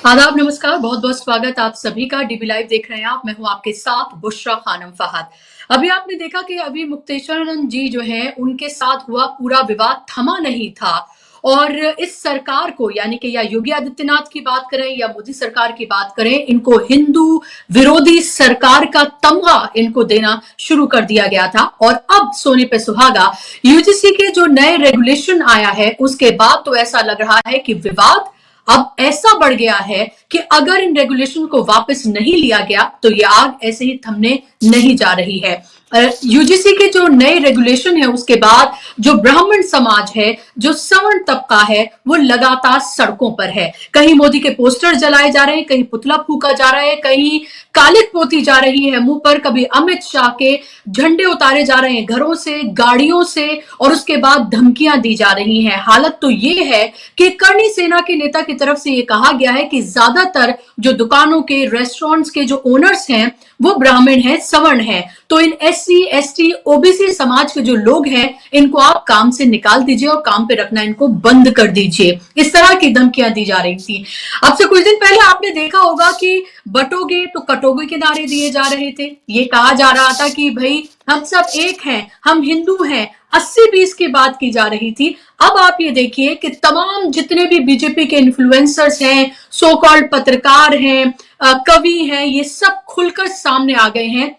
आदाब, नमस्कार, बहुत-बहुत स्वागत आप सभी का डीबी लाइव देख रहे हैं आप। मैं हूँ आपके साथ बुशरा खानम फहद। अभी आपने देखा कि अभी मुक्तेश्वरानंद जी जो हैं, उनके साथ हुआ पूरा विवाद थमा नहीं था और इस सरकार को यानी कि या योगी आदित्यनाथ की बात करें या मोदी सरकार की बात करें, इनको हिंदू विरोधी सरकार का तमगा इनको देना शुरू कर दिया गया था और अब सोने पे सुहागा यूजीसी के जो नए रेगुलेशन आया है, उसके बाद तो ऐसा लग रहा है कि विवाद अब ऐसा बढ़ गया है कि अगर इन रेगुलेशन को वापस नहीं लिया गया तो ये आग ऐसे ही थमने नहीं जा रही है। यूजीसी के जो नए रेगुलेशन है उसके बाद जो ब्राह्मण समाज है, जो सवर्ण तबका है, वो लगातार सड़कों पर है। कहीं मोदी के पोस्टर जलाए जा रहे हैं, कहीं पुतला फूका जा रहा है, कहीं कालिक पोती जा रही है मुंह पर, कभी अमित शाह के झंडे उतारे जा रहे हैं घरों से, गाड़ियों से और उसके बाद धमकियां दी जा रही हैं। हालत तो ये है कि करणी सेना के नेता की तरफ से ये कहा गया है कि ज्यादातर जो दुकानों के, रेस्टोरेंट्स के जो ओनर्स हैं वो ब्राह्मण हैं, सवर्ण हैं। तो इन एससी, एसटी, ओबीसी समाज के जो लोग हैं इनको आप काम से निकाल दीजिए और काम पे रखना इनको बंद कर दीजिए। इस तरह की धमकियां दी जा रही थी। अब से कुछ दिन पहले आपने देखा होगा कि बटोगे तो कटोगे के नारे दिए जा रहे थे। ये कहा जा रहा था कि भाई हम सब एक हैं, हम हिंदू हैं। 80-20 की बात की जा रही थी। अब आप ये देखिए कि तमाम जितने भी बीजेपी के इन्फ्लुएंसर्स हैं, सो कॉल्ड पत्रकार हैं, कवि हैं, ये सब खुलकर सामने आ गए हैं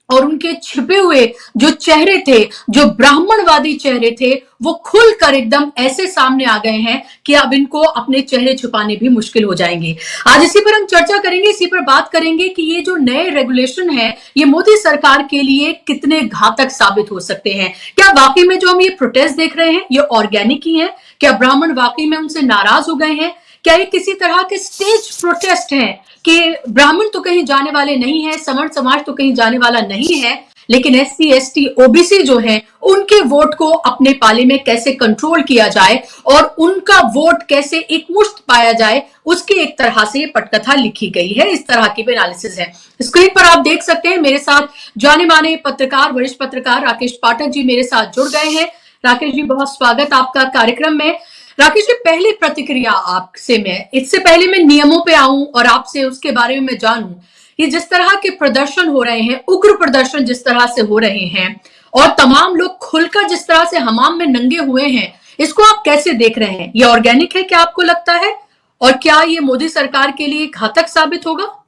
और उनके छिपे हुए जो चेहरे थे, जो ब्राह्मणवादी चेहरे थे, वो खुलकर एकदम ऐसे सामने आ गए हैं कि अब इनको अपने चेहरे छुपाने भी मुश्किल हो जाएंगे। आज इसी पर हम चर्चा करेंगे, इसी पर बात करेंगे कि ये जो नए रेगुलेशन है ये मोदी सरकार के लिए कितने घातक साबित हो सकते हैं। क्या वाकई में जो हम ये प्रोटेस्ट देख रहे हैं ये ऑर्गेनिक ही है? क्या ब्राह्मण वाकई में उनसे नाराज हो गए हैं? क्या ये किसी तरह के स्टेज प्रोटेस्ट हैं कि ब्राह्मण तो कहीं जाने वाले नहीं है, सवर्ण समाज तो कहीं जाने वाला नहीं है, लेकिन एससी, एसटी, ओबीसी जो हैं उनके वोट को अपने पाले में कैसे कंट्रोल किया जाए और उनका वोट कैसे एकमुश्त पाया जाए, उसकी एक तरह से ये पटकथा लिखी गई है। इस तरह की भी एनालिसिस है। स्क्रीन पर आप देख सकते हैं मेरे साथ जाने माने पत्रकार, वरिष्ठ पत्रकार राकेश पाठक जी मेरे साथ जुड़ गए हैं। राकेश जी, बहुत स्वागत आपका कार्यक्रम में। राकेश जी, पहली प्रतिक्रिया आपसे मैं, इससे पहले मैं नियमों पे आऊं और आपसे उसके बारे में मैं जानूं, ये जिस तरह के प्रदर्शन हो रहे हैं, उग्र प्रदर्शन जिस तरह से हो रहे हैं और तमाम लोग खुलकर जिस तरह से हमाम में नंगे हुए हैं, इसको आप कैसे देख रहे हैं? ये ऑर्गेनिक है क्या आपको लगता है? और क्या ये मोदी सरकार के लिए घातक साबित होगा?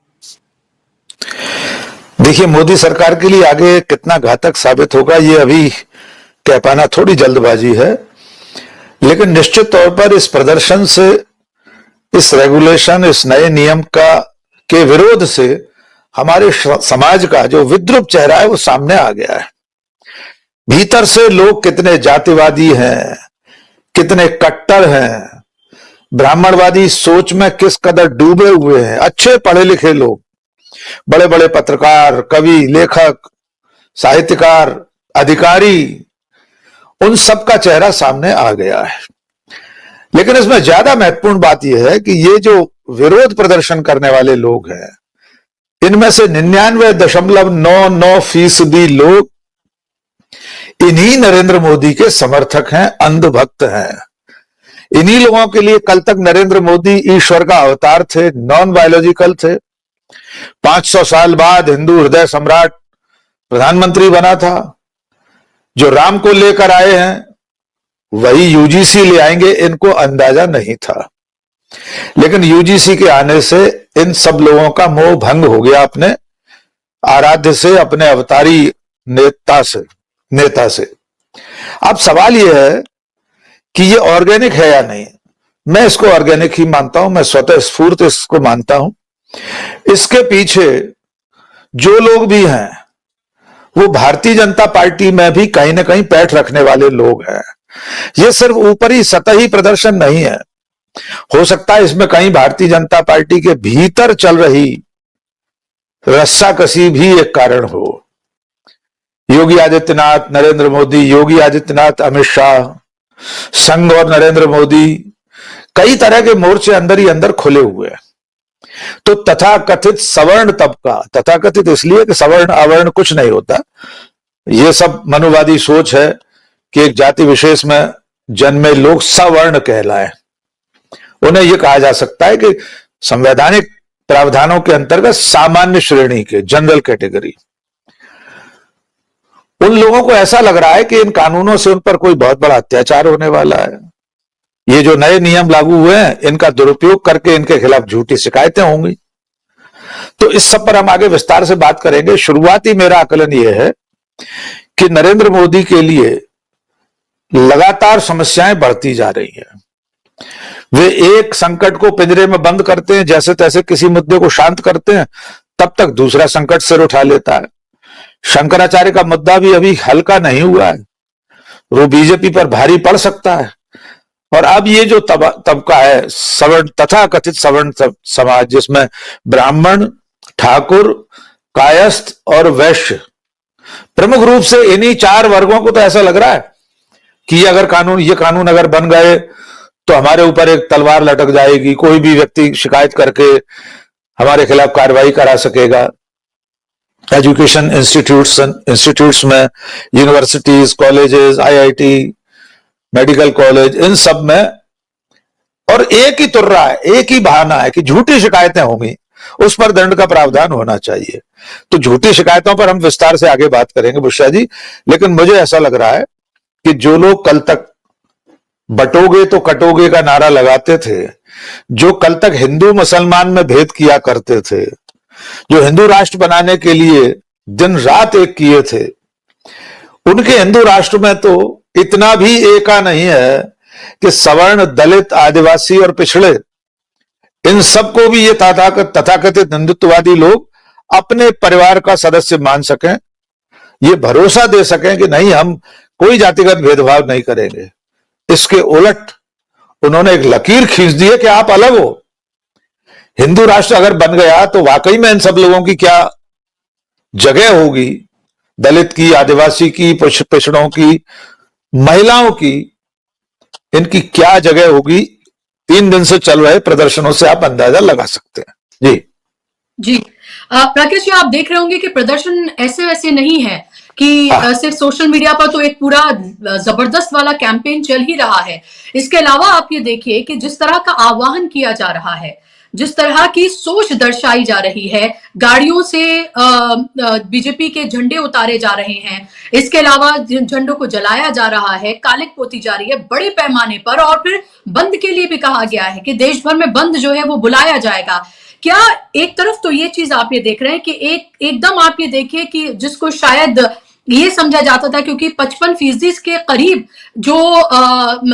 देखिए, मोदी सरकार के लिए आगे कितना घातक साबित होगा ये अभी कह पाना थोड़ी जल्दबाजी है, लेकिन निश्चित तौर पर इस प्रदर्शन से, इस रेगुलेशन, इस नए नियम के विरोध से हमारे समाज का जो विद्रूप चेहरा है वो सामने आ गया है। भीतर से लोग कितने जातिवादी हैं, कितने कट्टर हैं, ब्राह्मणवादी सोच में किस कदर डूबे हुए हैं। अच्छे पढ़े लिखे लोग, बड़े बड़े पत्रकार, कवि, लेखक, साहित्यकार, अधिकारी, उन सब का चेहरा सामने आ गया है। लेकिन इसमें ज्यादा महत्वपूर्ण बात यह है कि ये जो विरोध प्रदर्शन करने वाले लोग हैं, इनमें से 99.99% लोग इन्हीं नरेंद्र मोदी के समर्थक हैं, अंधभक्त हैं। इन्हीं लोगों के लिए कल तक नरेंद्र मोदी ईश्वर का अवतार थे, नॉन बायोलॉजिकल थे। 500 साल बाद हिंदू हृदय सम्राट प्रधानमंत्री बना था। जो राम को लेकर आए हैं वही यूजीसी ले आएंगे, इनको अंदाजा नहीं था। लेकिन यूजीसी के आने से इन सब लोगों का मोह भंग हो गया, अपने आराध्य से, अपने अवतारी नेता से। अब सवाल यह है कि ये ऑर्गेनिक है या नहीं। मैं इसको ऑर्गेनिक ही मानता हूं, मैं स्वतः स्फूर्त इसको मानता हूं। इसके पीछे जो लोग भी हैं वो भारतीय जनता पार्टी में भी कहीं ना कहीं पैठ रखने वाले लोग हैं। ये सिर्फ ऊपरी सतही प्रदर्शन नहीं है। हो सकता है इसमें कहीं भारतीय जनता पार्टी के भीतर चल रही रस्साकसी भी एक कारण हो। योगी आदित्यनाथ, नरेंद्र मोदी, योगी आदित्यनाथ, अमित शाह, संघ और नरेंद्र मोदी, कई तरह के मोर्चे अंदर ही अंदर खुले हुए हैं। तो तथाकथित सवर्ण तबका, तथाकथित इसलिए कि सवर्ण अवर्ण कुछ नहीं होता, ये सब मनुवादी सोच है कि एक जाति विशेष में जन्मे लोग सवर्ण कहलाए। उन्हें यह कहा जा सकता है कि संवैधानिक प्रावधानों के अंतर्गत सामान्य श्रेणी के, जनरल कैटेगरी, उन लोगों को ऐसा लग रहा है कि इन कानूनों से उन पर कोई बहुत बड़ा अत्याचार होने वाला है। ये जो नए नियम लागू हुए हैं, इनका दुरुपयोग करके इनके खिलाफ झूठी शिकायतें होंगी। तो इस सब पर हम आगे विस्तार से बात करेंगे। शुरुआती मेरा आकलन यह है कि नरेंद्र मोदी के लिए लगातार समस्याएं बढ़ती जा रही हैं। वे एक संकट को पिंजरे में बंद करते हैं, जैसे तैसे किसी मुद्दे को शांत करते हैं, तब तक दूसरा संकट सिर उठा लेता है। शंकराचार्य का मुद्दा भी अभी हल्का नहीं हुआ है, वो बीजेपी पर भारी पड़ सकता है। और अब ये जो तबका है सवर्ण तथा कथित सवर्ण समाज, जिसमें ब्राह्मण, ठाकुर, कायस्थ और वैश्य, प्रमुख रूप से इन्हीं चार वर्गों को तो ऐसा लग रहा है कि ये कानून अगर बन गए तो हमारे ऊपर एक तलवार लटक जाएगी, कोई भी व्यक्ति शिकायत करके हमारे खिलाफ कार्रवाई करा सकेगा। एजुकेशन इंस्टीट्यूट्स में, universities, colleges, IIT, medical college, इन सब में, और एक ही तुर्रा है, एक ही बहाना है कि झूठी शिकायतें होंगी, उस पर दंड का प्रावधान होना चाहिए। तो झूठी शिकायतों पर हम विस्तार से आगे बात करेंगे बुशरा जी। लेकिन मुझे ऐसा लग रहा है कि जो लोग कल तक बटोगे तो कटोगे का नारा लगाते थे, जो कल तक हिंदू मुसलमान में भेद किया करते थे, जो हिंदू राष्ट्र बनाने के लिए दिन रात एक किए थे, उनके हिंदू राष्ट्र में तो इतना भी एका नहीं है कि सवर्ण, दलित, आदिवासी और पिछड़े, इन सबको भी ये तथाकथित हिंदुत्ववादी लोग अपने परिवार का सदस्य मान सकें, ये भरोसा दे सकें कि नहीं, हम कोई जातिगत भेदभाव नहीं करेंगे। इसके उलट उन्होंने एक लकीर खींच दी है कि आप अलग हो। हिंदू राष्ट्र अगर बन गया तो वाकई में इन सब लोगों की क्या जगह होगी, दलित की, आदिवासी की, पिछड़ों की, महिलाओं की, इनकी क्या जगह होगी। 3 दिन से चल रहे प्रदर्शनों से आप अंदाजा लगा सकते हैं। जी राकेश जी, आप देख रहे होंगे कि प्रदर्शन ऐसे वैसे नहीं है कि सिर्फ सोशल मीडिया पर तो एक पूरा जबरदस्त वाला कैंपेन चल ही रहा है। इसके अलावा आप ये देखिए कि जिस तरह का आह्वान किया जा रहा है, जिस तरह की सोच दर्शाई जा रही है, गाड़ियों से बीजेपी के झंडे उतारे जा रहे हैं, इसके अलावा झंडों को जलाया जा रहा है, कालिक पोती जा रही है बड़े पैमाने पर, और फिर बंद के लिए भी कहा गया है कि देश भर में बंद जो है वो बुलाया जाएगा। क्या एक तरफ तो ये चीज आप ये देख रहे हैं कि एकदम आप ये देखिए कि जिसको शायद ये समझा जाता था, क्योंकि 55% के करीब जो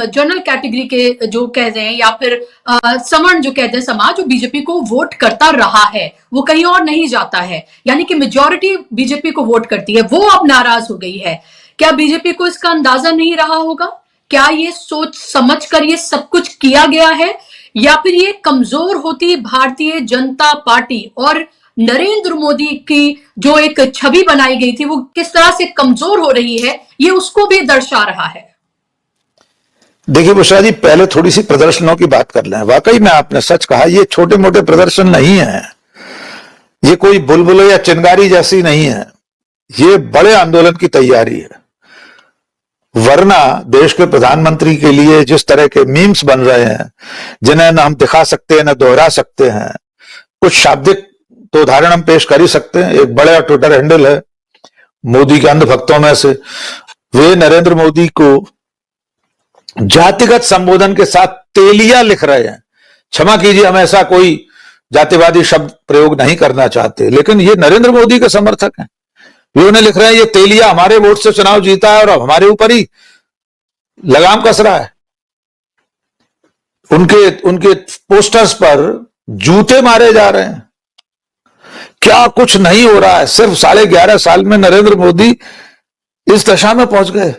जनरल कैटेगरी के जो कहते हैं, या फिर सवर्ण जो कहते हैं समाज, जो बीजेपी को वोट करता रहा है, वो कहीं और नहीं जाता है, यानी कि मेजॉरिटी बीजेपी को वोट करती है, वो अब नाराज हो गई है। क्या बीजेपी को इसका अंदाजा नहीं रहा होगा? क्या ये सोच समझ कर ये सब कुछ किया गया है, या फिर ये कमजोर होती भारतीय जनता पार्टी और नरेंद्र मोदी की जो एक छवि बनाई गई थी वो किस तरह से कमजोर हो रही है, ये उसको भी दर्शा रहा है? देखिए बुशरा जी, पहले थोड़ी सी प्रदर्शनों की बात कर लें। वाकई में आपने सच कहा, ये छोटे मोटे प्रदर्शन नहीं है, ये कोई बुलबुल या चिंगारी जैसी नहीं है, ये बड़े आंदोलन की तैयारी है। वरना देश के प्रधानमंत्री के लिए जिस तरह के मीम्स बन रहे हैं, जिन्हें न हम दिखा सकते हैं न दोहरा सकते हैं, कुछ शाब्दिक तो उदाहरण हम पेश कर ही सकते हैं। एक बड़ा ट्विटर हैंडल है मोदी के अंध भक्तों में से, वे नरेंद्र मोदी को जातिगत संबोधन के साथ तेलिया लिख रहे हैं। क्षमा कीजिए, हम ऐसा कोई जातिवादी शब्द प्रयोग नहीं करना चाहते, लेकिन ये नरेंद्र मोदी के समर्थक हैं। वे उन्हें लिख रहे हैं, ये तेलिया हमारे वोट से चुनाव जीता है और अब हमारे ऊपर ही लगाम कस रहा है। उनके पोस्टर्स पर जूते मारे जा रहे हैं। क्या कुछ नहीं हो रहा है। सिर्फ 11.5 साल में नरेंद्र मोदी इस दशा में पहुंच गए,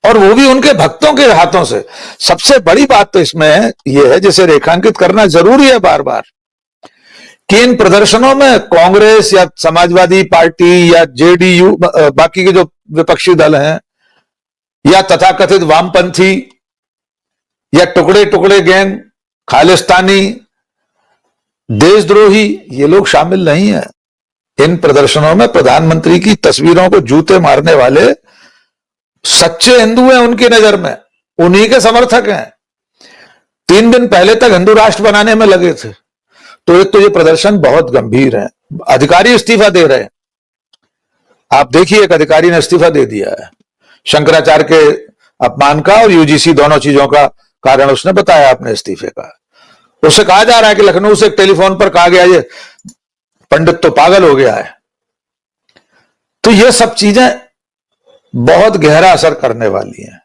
और वो भी उनके भक्तों के हाथों से। सबसे बड़ी बात तो इसमें यह है, जिसे रेखांकित करना जरूरी है बार बार, कि इन प्रदर्शनों में कांग्रेस या समाजवादी पार्टी या जेडीयू, बाकी के जो विपक्षी दल हैं, या तथाकथित वामपंथी या टुकड़े टुकड़े गैंग, खालिस्तानी, देशद्रोही, ये लोग शामिल नहीं है। इन प्रदर्शनों में प्रधानमंत्री की तस्वीरों को जूते मारने वाले सच्चे हिंदू हैं उनकी नजर में, उन्हीं के समर्थक हैं। 3 दिन पहले तक हिंदू राष्ट्र बनाने में लगे थे, तो एक तो ये प्रदर्शन बहुत गंभीर है। अधिकारी इस्तीफा दे रहे हैं, आप देखिए एक अधिकारी ने इस्तीफा दे दिया है शंकराचार्य के अपमान का और यूजीसी दोनों चीजों का कारण उसने बताया अपने इस्तीफे का। उससे कहा जा रहा है कि लखनऊ से टेलीफोन पर कहा गया ये पंडित तो पागल हो गया है। तो ये सब चीजें बहुत गहरा असर करने वाली हैं।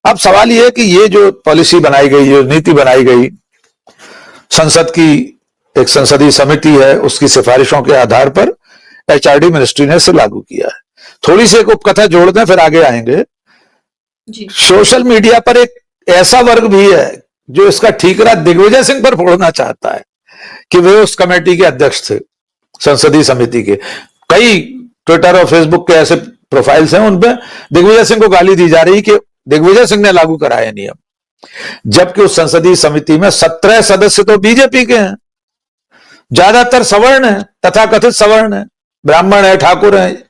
अब सवाल यह है कि ये जो पॉलिसी बनाई गई, जो नीति बनाई गई, संसद की एक संसदीय समिति है, उसकी सिफारिशों के आधार पर एचआरडी मिनिस्ट्री ने इसे लागू किया है। थोड़ी सी एक उपकथा जोड़ दें फिर आगे आएंगे जी। सोशल मीडिया पर एक ऐसा वर्ग भी है जो इसका ठीकरा दिग्विजय सिंह पर फोड़ना चाहता है कि वे उस कमेटी के अध्यक्ष थे, संसदीय समिति के। कई ट्विटर और फेसबुक के ऐसे प्रोफाइल्स हैं उनपे दिग्विजय सिंह को गाली दी जा रही कि दिग्विजय सिंह ने लागू कराया नियम, जबकि उस संसदीय समिति में 17 सदस्य तो बीजेपी के हैं, ज्यादातर सवर्ण है, तथाकथित सवर्ण है, ब्राह्मण है, ठाकुर है।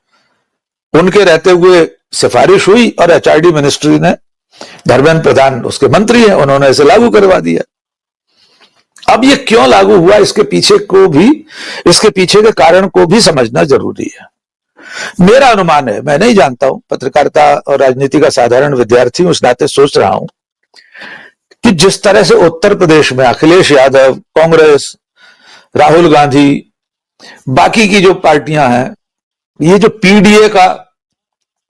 उनके रहते हुए सिफारिश हुई और एचआरडी मिनिस्ट्री ने, धर्मेंद्र प्रधान उसके मंत्री हैं, उन्होंने इसे लागू करवा दिया। अब ये क्यों लागू हुआ, इसके पीछे के कारण को भी समझना जरूरी है। मेरा अनुमान है, मैं नहीं जानता हूं, पत्रकारिता और राजनीति का साधारण विद्यार्थी हूं, इस नाते सोच रहा हूं कि जिस तरह से उत्तर प्रदेश में अखिलेश यादव, कांग्रेस, राहुल गांधी, बाकी की जो पार्टियां हैं, ये जो पीडीए का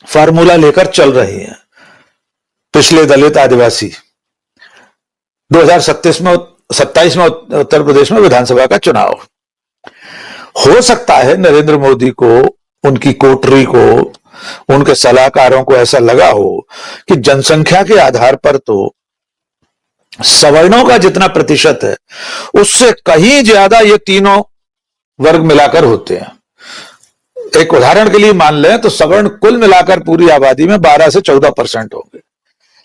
फार्मूला लेकर चल रही हैं, पिछले दलित आदिवासी 2027 में उत्तर प्रदेश में विधानसभा का चुनाव हो सकता है। नरेंद्र मोदी को, उनकी कोटरी को, उनके सलाहकारों को ऐसा लगा हो कि जनसंख्या के आधार पर तो सवर्णों का जितना प्रतिशत है उससे कहीं ज्यादा ये तीनों वर्ग मिलाकर होते हैं। एक उदाहरण के लिए मान लें तो सवर्ण कुल मिलाकर पूरी आबादी में 12 से 14% होंगे,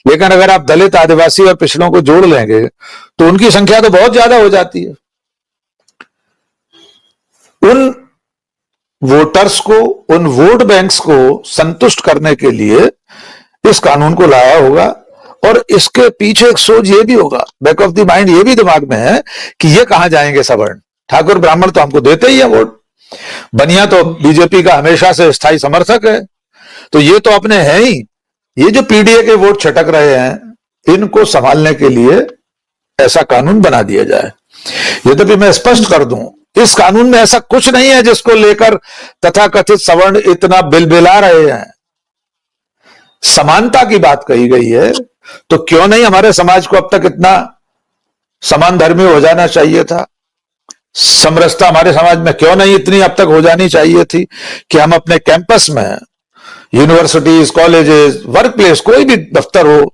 लेकिन अगर आप दलित, आदिवासी और पिछड़ों को जोड़ लेंगे तो उनकी संख्या तो बहुत ज्यादा हो जाती है। उन वोटर्स को, उन वोट बैंक्स को संतुष्ट करने के लिए इस कानून को लाया होगा, और इसके पीछे एक सोच ये भी होगा, बैक ऑफ द माइंड ये भी दिमाग में है कि ये कहां जाएंगे सवर्ण, ठाकुर ब्राह्मण तो हमको देते ही है वोट, बनिया तो बीजेपी का हमेशा से स्थायी समर्थक है, तो ये तो अपने हैं ही। ये जो पीडीए के वोट छटक रहे हैं, इनको संभालने के लिए ऐसा कानून बना दिया जाए। यद्यपि मैं स्पष्ट कर दूं, इस कानून में ऐसा कुछ नहीं है जिसको लेकर तथाकथित सवर्ण इतना बिलबिला रहे हैं। समानता की बात कही गई है, तो क्यों नहीं हमारे समाज को अब तक इतना समान धर्मी हो जाना चाहिए था। समरसता हमारे समाज में क्यों नहीं इतनी अब तक हो जानी चाहिए थी कि हम अपने कैंपस में, यूनिवर्सिटीज, कॉलेजेस, वर्क प्लेस, कोई भी दफ्तर हो,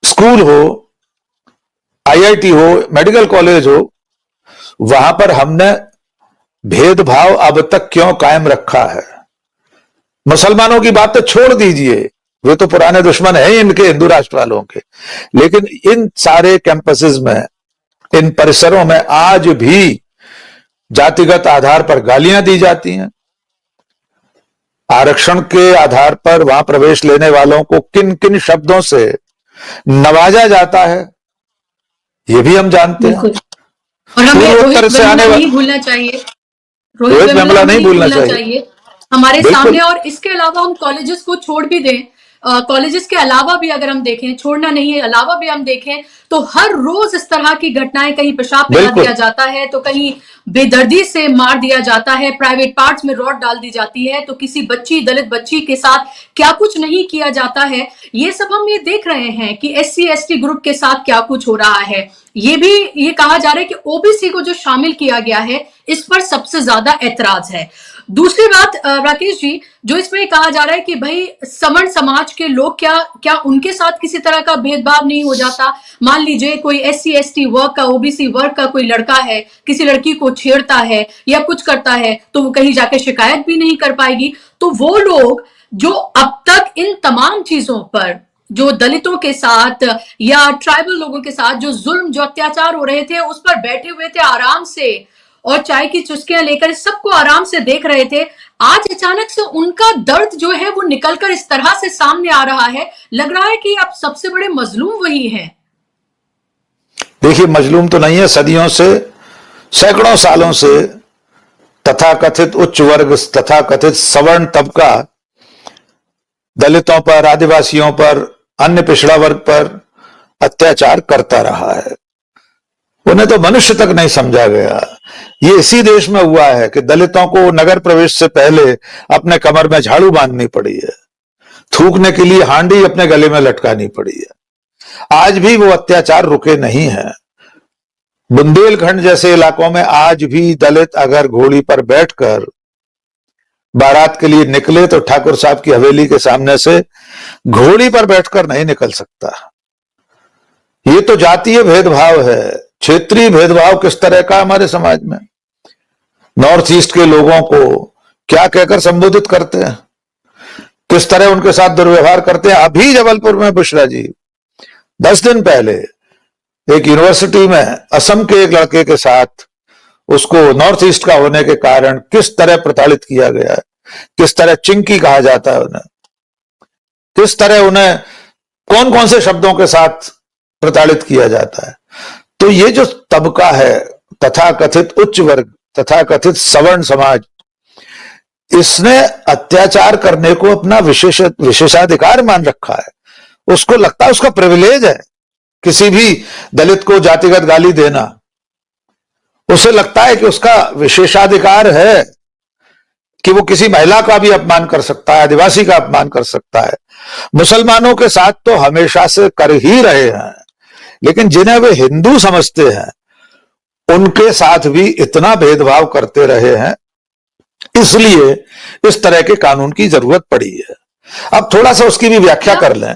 स्कूल हो, आईआईटी हो, मेडिकल कॉलेज हो, वहां पर हमने भेदभाव अब तक क्यों कायम रखा है। मुसलमानों की बात तो छोड़ दीजिए, वे तो पुराने दुश्मन हैं इनके, हिंदू राष्ट्र वालों के, लेकिन इन सारे कैंपसेस में, इन परिसरों में आज भी जातिगत आधार पर गालियां दी जाती हैं। आरक्षण के आधार पर वहां प्रवेश लेने वालों को किन किन शब्दों से नवाजा जाता है, ये भी हम जानते हैं। और हमें पूर्वोत्तर से आने वाले नहीं भूलना चाहिए, रोहित वेमुला नहीं भूलना चाहिए हमारे सामने। और इसके अलावा हम कॉलेजेस को छोड़ भी दें, कॉलेजेस के अलावा भी अगर हम देखें, छोड़ना नहीं है, अलावा भी हम देखें तो हर रोज इस तरह की घटनाएं, कहीं पेशाब पिला दिया जाता है, तो कहीं बेदर्दी से मार दिया जाता है, प्राइवेट पार्ट्स में रॉड डाल दी जाती है, तो किसी बच्ची, दलित बच्ची के साथ क्या कुछ नहीं किया जाता है। ये सब हम ये देख रहे हैं कि SC ST ग्रुप के साथ क्या कुछ हो रहा है। ये कहा जा रहा है कि ओबीसी को जो शामिल किया गया है, इस पर सबसे ज्यादा ऐतराज है। दूसरी बात राकेश जी, जो इसमें कहा जा रहा है कि भाई सवर्ण समाज के लोग क्या उनके साथ किसी तरह का भेदभाव नहीं हो जाता। मान लीजिए कोई SC ST वर्ग का, OBC वर्ग का कोई लड़का है, किसी लड़की को छेड़ता है या कुछ करता है, तो वो कहीं जाके शिकायत भी नहीं कर पाएगी। तो वो लोग जो अब तक इन तमाम चीजों पर, जो दलितों के साथ या ट्राइबल लोगों के साथ जो जुल्म, जो अत्याचार हो रहे थे, उस पर बैठे हुए थे आराम से और चाय की चुस्कियां लेकर सबको आराम से देख रहे थे, आज अचानक से उनका दर्द जो है वो निकलकर इस तरह से सामने आ रहा है। लग रहा है कि अब सबसे बड़े मजलूम वही हैं। देखिए, मजलूम तो नहीं है, सदियों से सैकड़ों सालों से तथाकथित उच्च वर्ग, तथाकथित सवर्ण तबका दलितों पर, आदिवासियों पर, अन्य पिछड़ा वर्ग पर अत्याचार करता रहा है। उन्हें तो मनुष्य तक नहीं समझा गया। ये इसी देश में हुआ है कि दलितों को नगर प्रवेश से पहले अपने कमर में झाड़ू बांधनी पड़ी है, थूकने के लिए हांडी अपने गले में लटकानी पड़ी है। आज भी वो अत्याचार रुके नहीं है। बुंदेलखंड जैसे इलाकों में आज भी दलित अगर घोड़ी पर बैठकर बारात के लिए निकले तो ठाकुर साहब की हवेली के सामने से घोड़ी पर बैठकर नहीं निकल सकता। ये तो जातीय भेदभाव है, क्षेत्रीय भेदभाव किस तरह का हमारे समाज में। नॉर्थ ईस्ट के लोगों को क्या कहकर संबोधित करते हैं, किस तरह उनके साथ दुर्व्यवहार करते हैं। अभी जबलपुर में बुशरा जी 10 दिन पहले एक यूनिवर्सिटी में असम के एक लड़के के साथ उसको नॉर्थ ईस्ट का होने के कारण किस तरह प्रताड़ित किया गया है, किस तरह चिंकी कहा जाता है उन्हें, किस तरह उन्हें कौन कौन से शब्दों के साथ प्रताड़ित किया जाता है। तो ये जो तबका है, तथाकथित उच्च वर्ग, तथाकथित सवर्ण समाज, इसने अत्याचार करने को अपना विशेषाधिकार मान रखा है। उसको लगता है उसका प्रिविलेज है किसी भी दलित को जातिगत गाली देना। उसे लगता है कि उसका विशेषाधिकार है कि वो किसी महिला का भी अपमान कर सकता है, आदिवासी का अपमान कर सकता है। मुसलमानों के साथ तो हमेशा से कर ही रहे हैं, लेकिन जिन्हें वे हिंदू समझते हैं उनके साथ भी इतना भेदभाव करते रहे हैं, इसलिए इस तरह के कानून की जरूरत पड़ी है। अब थोड़ा सा उसकी भी व्याख्या कर लें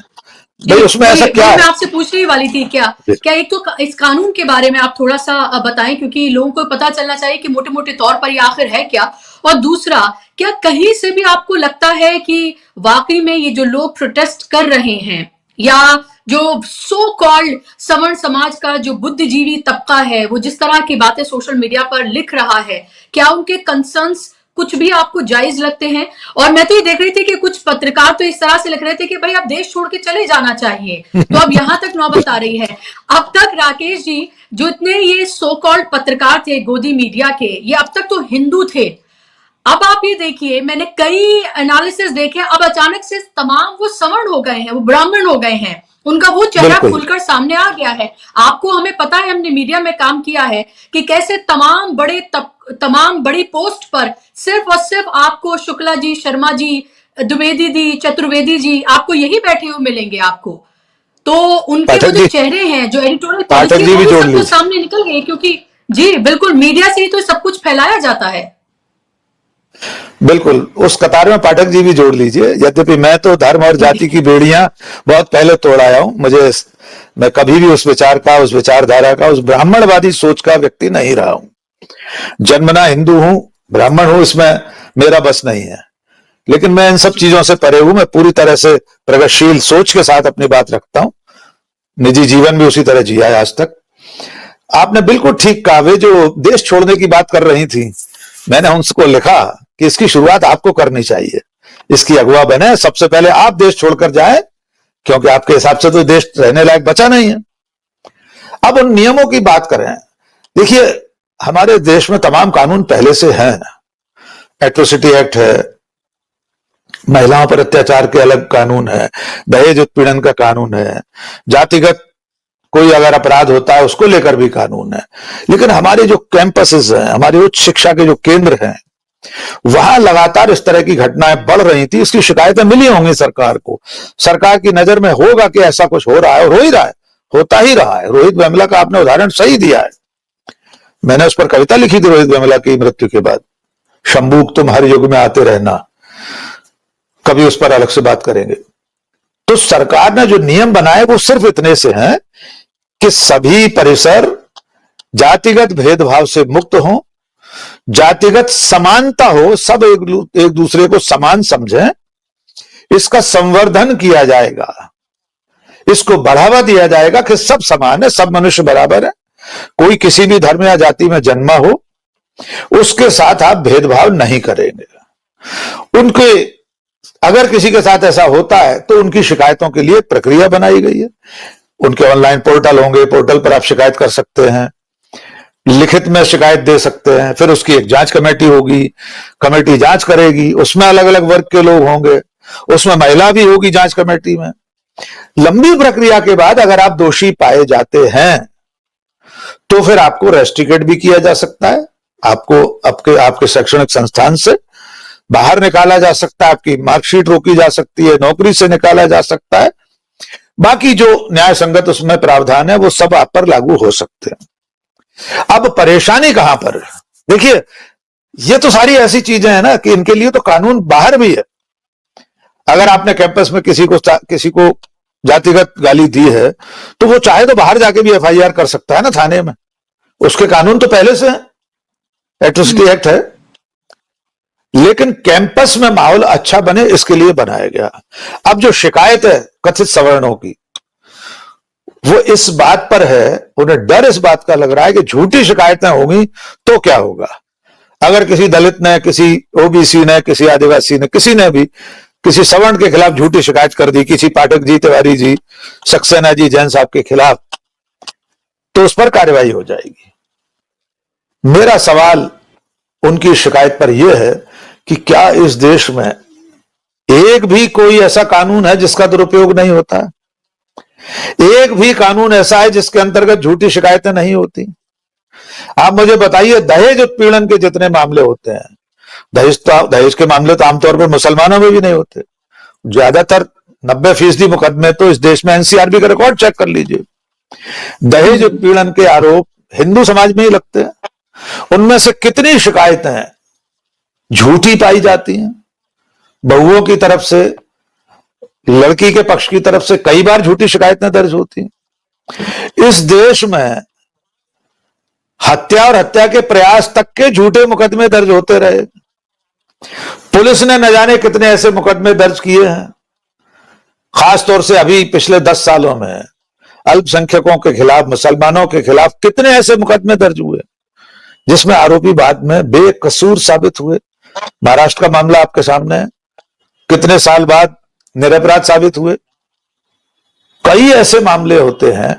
भाई, उसमें ऐसा क्या है। मैं आपसे पूछने ही वाली थी, क्या एक तो इस कानून के बारे में आप थोड़ा सा बताएं, क्योंकि लोगों को पता चलना चाहिए कि मोटे मोटे तौर पर ये आखिर है क्या। और दूसरा, क्या कहीं से भी आपको लगता है कि वाकई में ये जो लोग प्रोटेस्ट कर रहे हैं या जो सो कॉल्ड सवर्ण समाज का जो बुद्धिजीवी तबका है वो जिस तरह की बातें सोशल मीडिया पर लिख रहा है, क्या उनके कंसर्न्स कुछ भी आपको जायज लगते हैं? और मैं तो ये देख रही थी कि कुछ पत्रकार तो इस तरह से लिख रहे थे कि भाई अब देश छोड़ के चले जाना चाहिए। तो अब यहां तक नौबत आ रही है। अब तक राकेश जी, जो इतने ये सो कॉल्ड पत्रकार थे गोदी मीडिया के, ये अब तक तो हिंदू थे। अब आप ये देखिए, मैंने कई एनालिसिस देखे, अब अचानक से तमाम वो सवर्ण हो गए हैं, वो ब्राह्मण हो गए हैं, उनका वो चेहरा खुलकर सामने आ गया है। आपको, हमें पता है, हमने मीडिया में काम किया है कि कैसे तमाम बड़ी पोस्ट पर सिर्फ और सिर्फ आपको शुक्ला जी, शर्मा जी, द्विवेदी जी, चतुर्वेदी जी, आपको यही बैठे हुए मिलेंगे आपको। तो उनके वो जो चेहरे हैं, जो एडिटोरियल पॉलिसी है, वो सबको सामने निकल गए, क्योंकि जी बिल्कुल मीडिया से ही तो सब कुछ फैलाया जाता है। बिल्कुल, उस कतार में पाठक जी भी जोड़ लीजिए। यद्यपि मैं तो धर्म और जाति की बेड़ियां बहुत पहले तोड़ आया हूं, मैं कभी भी उस विचार का, उस विचारधारा का, उस ब्राह्मणवादी सोच का व्यक्ति नहीं रहा हूं। जन्मना हिंदू हूं, ब्राह्मण हूं, इसमें मेरा बस नहीं है। लेकिन मैं इन सब चीजों से परे हूं। मैं पूरी तरह से प्रगतिशील सोच के साथ अपनी बात रखता हूं। निजी जीवन भी उसी तरह जिया है आज तक। आपने बिल्कुल ठीक कहा। वे जो देश छोड़ने की बात कर रही थी, मैंने उनको लिखा कि इसकी शुरुआत आपको करनी चाहिए, इसकी अगुवा बने, सबसे पहले आप देश छोड़कर जाएं, क्योंकि आपके हिसाब से तो देश रहने लायक बचा नहीं है। अब उन नियमों की बात करें। देखिए, हमारे देश में तमाम कानून पहले से हैं। एट्रोसिटी एक्ट है, महिलाओं पर अत्याचार के अलग कानून है, दहेज उत्पीड़न का कानून है, जातिगत कोई अगर अपराध होता है उसको लेकर भी कानून है। लेकिन हमारे जो कैंपसेस हैं, हमारी उच्च शिक्षा के जो केंद्र हैं, वहां लगातार इस तरह की घटनाएं बढ़ रही थी। इसकी शिकायतें मिली होंगी सरकार को। सरकार की नजर में होगा कि ऐसा कुछ हो रहा है, और हो ही रहा है, होता ही रहा है। रोहित वेमुला का आपने उदाहरण सही दिया है। मैंने उस पर कविता लिखी थी रोहित वेमुला की मृत्यु के बाद, शंभूक तुम हर युग में आते रहना। कभी उस पर अलग से बात करेंगे। तो सरकार ने जो नियम बनाए वो सिर्फ इतने से हैं कि सभी परिसर जातिगत भेदभाव से मुक्त हो, जातिगत समानता हो, सब एक दूसरे को समान समझें। इसका संवर्धन किया जाएगा, इसको बढ़ावा दिया जाएगा कि सब समान है, सब मनुष्य बराबर है। कोई किसी भी धर्म या जाति में जन्मा हो, उसके साथ आप भेदभाव नहीं करेंगे। उनके अगर किसी के साथ ऐसा होता है तो उनकी शिकायतों के लिए प्रक्रिया बनाई गई है। उनके ऑनलाइन पोर्टल होंगे, पोर्टल पर आप शिकायत कर सकते हैं। लिखित में शिकायत दे सकते हैं, फिर उसकी एक जांच कमेटी होगी, कमेटी जांच करेगी, उसमें अलग अलग वर्ग के लोग होंगे, उसमें महिला भी होगी जांच कमेटी में। लंबी प्रक्रिया के बाद अगर आप दोषी पाए जाते हैं तो फिर आपको रेस्ट्रिकेट भी किया जा सकता है, आपको आपके शैक्षणिक संस्थान से बाहर निकाला जा सकता है, आपकी मार्कशीट रोकी जा सकती है, नौकरी से निकाला जा सकता है। बाकी जो न्याय संगत उसमें प्रावधान है वो सब आप पर लागू हो सकते हैं। अब परेशानी कहां पर है? देखिए, ये तो सारी ऐसी चीजें हैं ना कि इनके लिए तो कानून बाहर भी है। अगर आपने कैंपस में किसी को जातिगत गाली दी है तो वो चाहे तो बाहर जाके भी एफआईआर कर सकता है ना, थाने में। उसके कानून तो पहले से है, एट्रोसिटी एक्ट है। लेकिन कैंपस में माहौल अच्छा बने इसके लिए बनाया गया। अब जो शिकायत है कथित सवर्णों की, वो इस बात पर है, उन्हें डर इस बात का लग रहा है कि झूठी शिकायतें होंगी तो क्या होगा। अगर किसी दलित ने, किसी ओबीसी ने, किसी आदिवासी ने, किसी ने भी किसी सवर्ण के खिलाफ झूठी शिकायत कर दी, किसी पाठक जी, तिवारी जी, सक्सेना जी, जैन साहब के खिलाफ, तो उस पर कार्रवाई हो जाएगी। मेरा सवाल उनकी शिकायत पर यह है कि क्या इस देश में एक भी कोई ऐसा कानून है जिसका दुरुपयोग नहीं होता? एक भी कानून ऐसा है जिसके अंतर्गत झूठी शिकायतें नहीं होती? आप मुझे बताइए, दहेज उत्पीड़न के जितने मामले होते हैं, दहेज के मामले तो आमतौर पर मुसलमानों में भी नहीं होते। ज्यादातर 90% मुकदमे तो इस देश में एनसीआरबी का रिकॉर्ड चेक कर लीजिए, दहेज उत्पीड़न के आरोप हिंदू समाज में ही लगते हैं। उनमें से कितनी शिकायतें झूठी पाई जाती हैं? बहुओं की तरफ से, लड़की के पक्ष की तरफ से कई बार झूठी शिकायतें दर्ज होती हैं। इस देश में हत्या और हत्या के प्रयास तक के झूठे मुकदमे दर्ज होते रहे। पुलिस ने न जाने कितने ऐसे मुकदमे दर्ज किए हैं। खासतौर से अभी पिछले 10 सालों में अल्पसंख्यकों के खिलाफ, मुसलमानों के खिलाफ कितने ऐसे मुकदमे दर्ज हुए जिसमें आरोपी बाद में बेकसूर साबित हुए। महाराष्ट्र का मामला आपके सामने है, कितने साल बाद निरपराध साबित हुए। कई ऐसे मामले होते हैं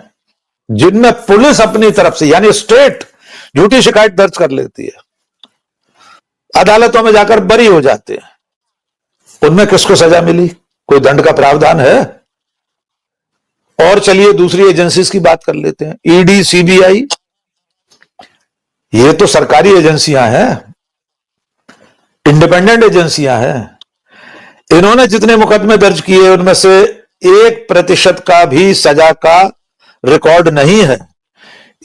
जिनमें पुलिस अपनी तरफ से, यानी स्टेट, झूठी शिकायत दर्ज कर लेती है, अदालतों में जाकर बरी हो जाते हैं। उनमें किसको सजा मिली? कोई दंड का प्रावधान है? और चलिए दूसरी एजेंसीज की बात कर लेते हैं, ईडी, सीबीआई, ये तो सरकारी एजेंसियां हैं, इंडिपेंडेंट एजेंसियां हैं। इन्होंने जितने मुकदमे दर्ज किए उनमें से 1% का भी सजा का रिकॉर्ड नहीं है।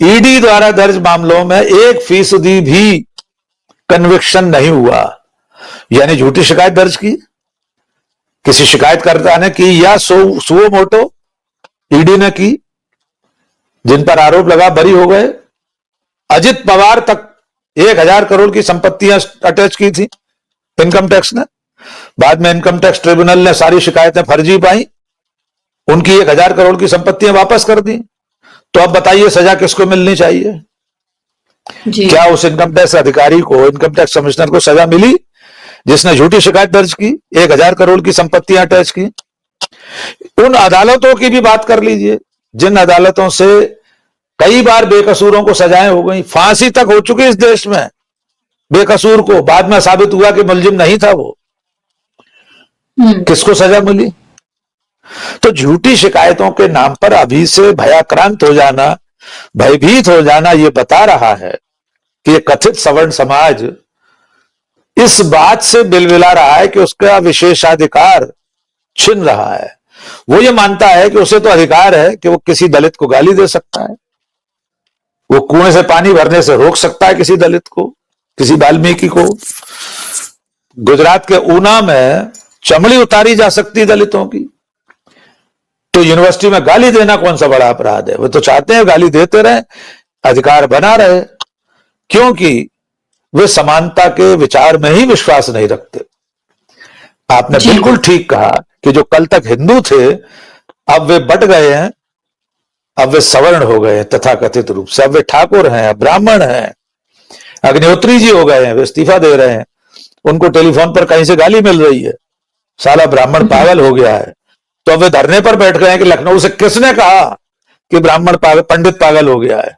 ईडी द्वारा दर्ज मामलों में 1% भी कन्विक्शन नहीं हुआ। यानी झूठी शिकायत दर्ज की, किसी शिकायतकर्ता ने की, या सुओ मोटो ईडी ने की, जिन पर आरोप लगा बरी हो गए। अजित पवार तक 1000 करोड़ की संपत्तियां अटैच की थी इनकम टैक्स ने। बाद में इनकम टैक्स ट्रिब्यूनल ने सारी शिकायतें फर्जी पाई, उनकी 1000 करोड़ की संपत्तियां वापस कर दी। तो अब बताइए सजा किसको मिलनी चाहिए? क्या उस इनकम टैक्स अधिकारी को, इनकम टैक्स कमिश्नर को सजा मिली जिसने झूठी शिकायत दर्ज की, 1000 करोड़ की संपत्तियां अटैच की? उन अदालतों की भी बात कर लीजिए जिन अदालतों से कई बार बेकसूरों को सजाएं हो गई, फांसी तक हो चुकी इस देश में बेकसूर को, बाद में साबित हुआ कि मुलजिम नहीं था वो। किसको सजा मिली? तो झूठी शिकायतों के नाम पर अभी से भयाक्रांत हो जाना, भयभीत हो जाना, यह बता रहा है कि कथित सवर्ण समाज इस बात से बिलबिला रहा है कि उसका विशेषाधिकार छिन रहा है। वो ये मानता है कि उसे तो अधिकार है कि वो किसी दलित को गाली दे सकता है, वो कुएं से पानी भरने से रोक सकता है किसी दलित को, किसी वाल्मीकि को। गुजरात के ऊना में चमड़ी उतारी जा सकती दलितों की, तो यूनिवर्सिटी में गाली देना कौन सा बड़ा अपराध है? वो तो चाहते हैं गाली देते रहे, अधिकार बना रहे, क्योंकि वे समानता के विचार में ही विश्वास नहीं रखते। आपने बिल्कुल ठीक कहा कि जो कल तक हिंदू थे अब वे बट गए हैं, अब वे सवर्ण हो गए हैं तथाकथित रूप से, अब वे ठाकुर हैं, ब्राह्मण हैं, अग्निहोत्री जी हो गए हैं, वे इस्तीफा दे रहे हैं। उनको टेलीफोन पर कहीं से गाली मिल रही है, साला ब्राह्मण पागल हो गया है। तो अब वे धरने पर बैठ गए हैं कि लखनऊ से किसने कहा कि ब्राह्मण पागल, पंडित पागल हो गया है।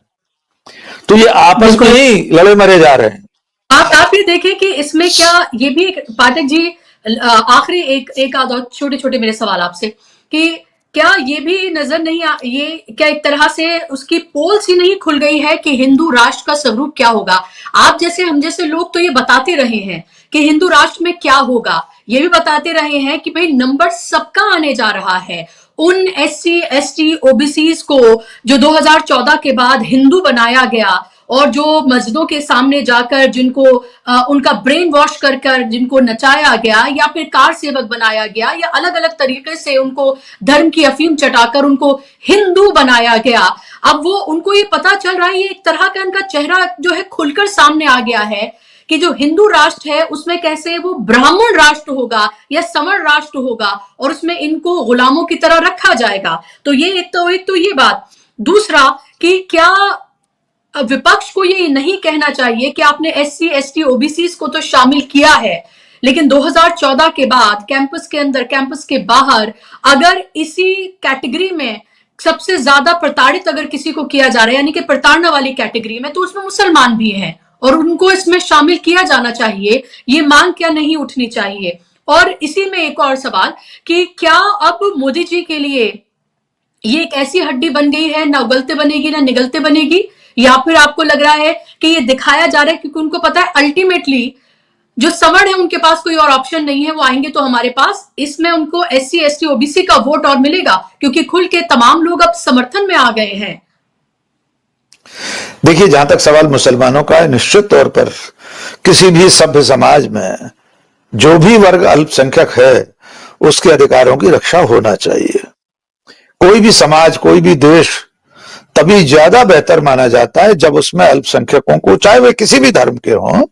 तो ये आपस में ही लड़े मरे जा रहे हैं। आप ये देखें कि इसमें क्या ये भी एक पाठक जी आखिरी एक आध और छोटे छोटे मेरे सवाल आपसे कि क्या ये भी नजर नहीं ये क्या एक तरह से उसकी पोल्स ही नहीं खुल गई है कि हिंदू राष्ट्र का स्वरूप क्या होगा। आप जैसे हम जैसे लोग तो ये बताते रहे हैं कि हिंदू राष्ट्र में क्या होगा, ये भी बताते रहे हैं कि भाई नंबर सबका आने जा रहा है। उन SC ST OBCs को जो 2014 के बाद हिंदू बनाया गया और जो मस्जिदों के सामने जाकर जिनको उनका ब्रेन वॉश कर कर जिनको नचाया गया या फिर कार सेवक बनाया गया या अलग अलग तरीके से उनको धर्म की अफीम चटाकर उनको हिंदू बनाया गया, अब वो उनको ये पता चल रहा है, ये एक तरह का उनका चेहरा जो है खुलकर सामने आ गया है कि जो हिंदू राष्ट्र है उसमें कैसे वो ब्राह्मण राष्ट्र होगा या सवर्ण राष्ट्र होगा और उसमें इनको गुलामों की तरह रखा जाएगा। तो ये एक तो ये बात। दूसरा कि क्या विपक्ष को ये नहीं कहना चाहिए कि आपने SC ST OBCs को तो शामिल किया है, लेकिन 2014 के बाद कैंपस के अंदर कैंपस के बाहर अगर इसी कैटेगरी में सबसे ज्यादा प्रताड़ित अगर किसी को किया जा रहा है यानी कि प्रताड़ना वाली कैटेगरी में, तो उसमें मुसलमान भी हैं और उनको इसमें शामिल किया जाना चाहिए। ये मांग क्या नहीं उठनी चाहिए। और इसी में एक और सवाल कि क्या अब मोदी जी के लिए ये एक ऐसी हड्डी बन गई है, ना उगलते बनेगी ना निगलते बनेगी, या फिर आपको लग रहा है कि ये दिखाया जा रहा है क्योंकि उनको पता है अल्टीमेटली जो सवर्ण है उनके पास कोई और ऑप्शन नहीं है, वो आएंगे तो हमारे पास, इसमें उनको SC ST OBC का वोट और मिलेगा क्योंकि खुल के तमाम लोग अब समर्थन में आ गए हैं। देखिए, जहां तक सवाल मुसलमानों का है, निश्चित तौर पर किसी भी सभ्य समाज में जो भी वर्ग अल्पसंख्यक है उसके अधिकारों की रक्षा होना चाहिए। कोई भी समाज कोई भी देश तभी ज्यादा बेहतर माना जाता है जब उसमें अल्पसंख्यकों को, चाहे वे किसी भी धर्म के हों,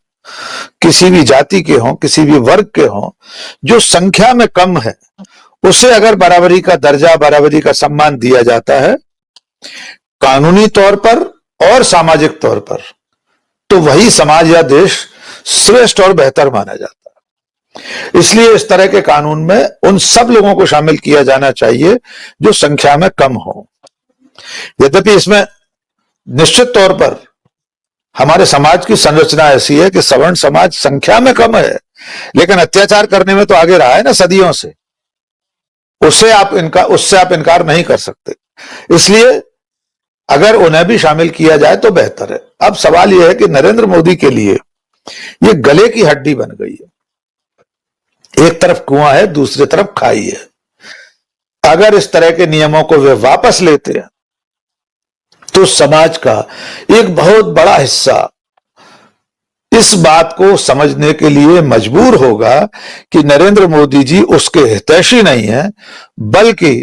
किसी भी जाति के हों, किसी भी वर्ग के हों, जो संख्या में कम है उसे अगर बराबरी का दर्जा बराबरी का सम्मान दिया जाता है कानूनी तौर पर और सामाजिक तौर पर, तो वही समाज या देश श्रेष्ठ और बेहतर माना जाता है। इसलिए इस तरह के कानून में उन सब लोगों को शामिल किया जाना चाहिए जो संख्या में कम हो। यद्यपि इसमें निश्चित तौर पर हमारे समाज की संरचना ऐसी है कि सवर्ण समाज संख्या में कम है लेकिन अत्याचार करने में तो आगे रहा है ना सदियों से, उससे आप इनकार नहीं कर सकते। इसलिए अगर उन्हें भी शामिल किया जाए तो बेहतर है। अब सवाल यह है कि नरेंद्र मोदी के लिए यह गले की हड्डी बन गई है। एक तरफ कुआं है, दूसरी तरफ खाई है। अगर इस तरह के नियमों को वे वापस लेते हैं तो समाज का एक बहुत बड़ा हिस्सा इस बात को समझने के लिए मजबूर होगा कि नरेंद्र मोदी जी उसके हितैषी नहीं है बल्कि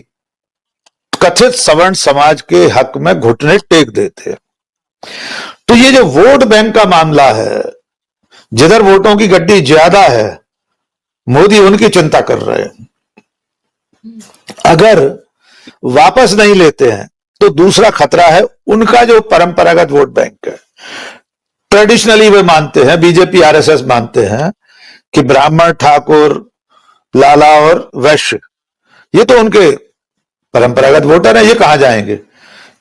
कथित सवर्ण समाज के हक में घुटने टेक देते हैं। तो ये जो वोट बैंक का मामला है, जिधर वोटों की गड्डी ज्यादा है, मोदी उनकी चिंता कर रहे हैं। अगर वापस नहीं लेते हैं तो दूसरा खतरा है उनका जो परंपरागत वोट बैंक है। ट्रेडिशनली वे मानते हैं, बीजेपी RSS मानते हैं कि ब्राह्मण, ठाकुर, लाला और वैश्य ये तो उनके परंपरागत वोटर है, ये कहां जाएंगे?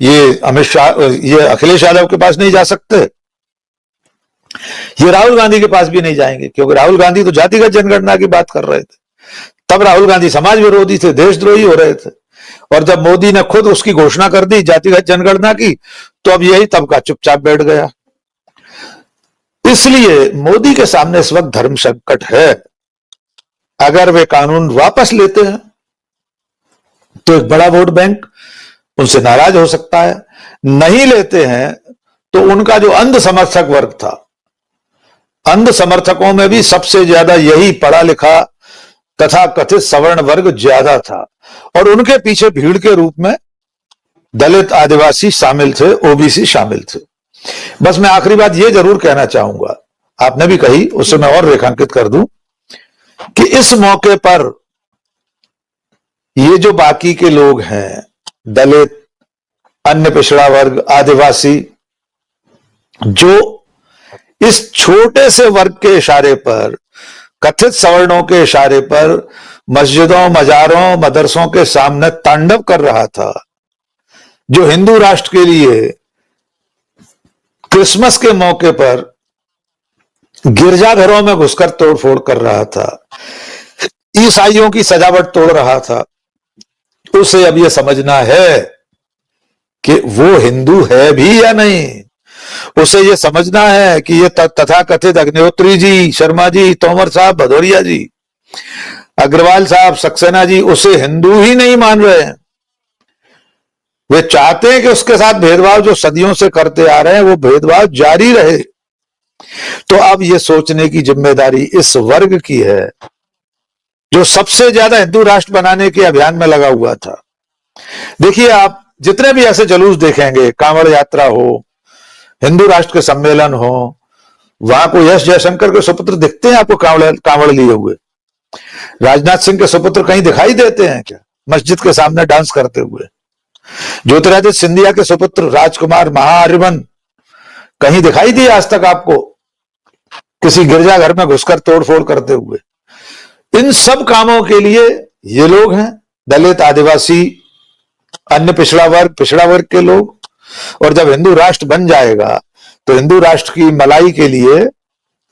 ये अमित शाह, ये अखिलेश यादव के पास नहीं जा सकते, ये राहुल गांधी के पास भी नहीं जाएंगे क्योंकि राहुल गांधी तो जातिगत जनगणना की बात कर रहे थे। तब राहुल गांधी समाज विरोधी थे, देशद्रोही हो रहे थे, और जब मोदी ने खुद उसकी घोषणा कर दी जातिगत जनगणना की, तो अब यही तबका चुपचाप बैठ गया। इसलिए मोदी के सामने इस वक्त धर्म संकट है। अगर वे कानून वापस लेते हैं तो एक बड़ा वोट बैंक उनसे नाराज हो सकता है, नहीं लेते हैं तो उनका जो अंध समर्थक वर्ग था, अंध समर्थकों में भी सबसे ज्यादा यही पढ़ा लिखा तथा कथित सवर्ण वर्ग ज्यादा था और उनके पीछे भीड़ के रूप में दलित, आदिवासी शामिल थे, OBC शामिल थे। बस मैं आखिरी बात यह जरूर कहना चाहूंगा, आपने भी कही, उससे मैं और रेखांकित कर दूं कि इस मौके पर ये जो बाकी के लोग हैं, दलित, अन्य पिछड़ा वर्ग, आदिवासी, जो इस छोटे से वर्ग के इशारे पर, कथित सवर्णों के इशारे पर मस्जिदों, मजारों, मदरसों के सामने तांडव कर रहा था, जो हिंदू राष्ट्र के लिए क्रिसमस के मौके पर गिरजाघरों में घुसकर तोड़फोड़ कर रहा था, ईसाइयों की सजावट तोड़ रहा था, उसे अब यह समझना है कि वो हिंदू है भी या नहीं। उसे यह समझना है कि ये तथाकथित अग्निहोत्री जी, शर्मा जी, तोमर साहब, भदौरिया जी, अग्रवाल साहब, सक्सेना जी उसे हिंदू ही नहीं मान रहे हैं। वे चाहते हैं कि उसके साथ भेदभाव जो सदियों से करते आ रहे हैं वो भेदभाव जारी रहे। तो अब ये सोचने की जिम्मेदारी इस वर्ग की है जो सबसे ज्यादा हिंदू राष्ट्र बनाने के अभियान में लगा हुआ था। देखिए, आप जितने भी ऐसे जुलूस देखेंगे, कांवड़ यात्रा हो, हिंदू राष्ट्र के सम्मेलन हो, वहां को एस जयशंकर के सुपुत्र दिखते हैं आपको कांवड़ लिए हुए? राजनाथ सिंह के सुपुत्र कहीं दिखाई देते हैं क्या मस्जिद के सामने डांस करते हुए? ज्योतिरादित्य सिंधिया के सुपुत्र राजकुमार महाआर्यमन कहीं दिखाई दिए आज तक आपको किसी गिरजाघर में घुसकर तोड़फोड़ करते हुए? इन सब कामों के लिए ये लोग हैं, दलित, आदिवासी, अन्य पिछड़ा वर्ग के लोग। और जब हिंदू राष्ट्र बन जाएगा तो हिंदू राष्ट्र की मलाई के लिए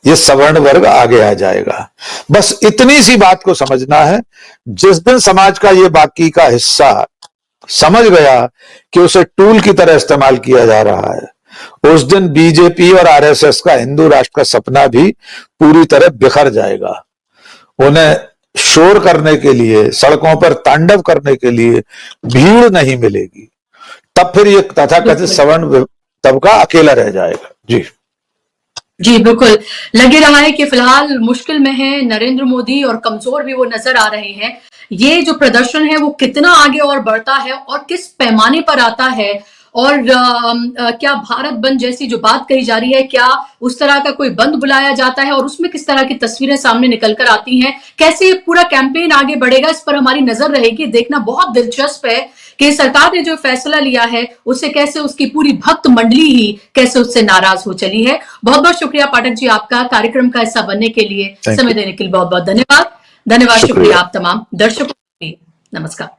ये सवर्ण वर्ग आगे आ जाएगा। बस इतनी सी बात को समझना है। जिस दिन समाज का ये बाकी का हिस्सा समझ गया कि उसे टूल की तरह इस्तेमाल किया जा रहा है, उस दिन बीजेपी और आरएसएस का हिंदू राष्ट्र का सपना भी पूरी तरह बिखर जाएगा। उन्हें शोर करने के लिए, सड़कों पर तांडव करने के लिए भीड़ नहीं मिलेगी। तब फिर ये तथाकथित सवर्ण तबका अकेला रह जाएगा। जी बिल्कुल, लगे रहा है कि फिलहाल मुश्किल में है नरेंद्र मोदी और कमजोर भी वो नजर आ रहे हैं। ये जो प्रदर्शन है वो कितना आगे और बढ़ता है और किस पैमाने पर आता है, और क्या भारत बंद जैसी जो बात कही जा रही है, क्या उस तरह का कोई बंद बुलाया जाता है और उसमें किस तरह की तस्वीरें सामने निकल कर आती हैं, कैसे पूरा कैंपेन आगे बढ़ेगा, इस पर हमारी नजर रहेगी। देखना बहुत दिलचस्प है कि सरकार ने जो फैसला लिया है उससे कैसे उसकी पूरी भक्त मंडली ही कैसे उससे नाराज हो चली है। बहुत बहुत शुक्रिया पाठक जी, आपका कार्यक्रम का हिस्सा बनने के लिए, समय देने के लिए बहुत बहुत धन्यवाद। धन्यवाद, शुक्रिया आप तमाम दर्शकों को। नमस्कार।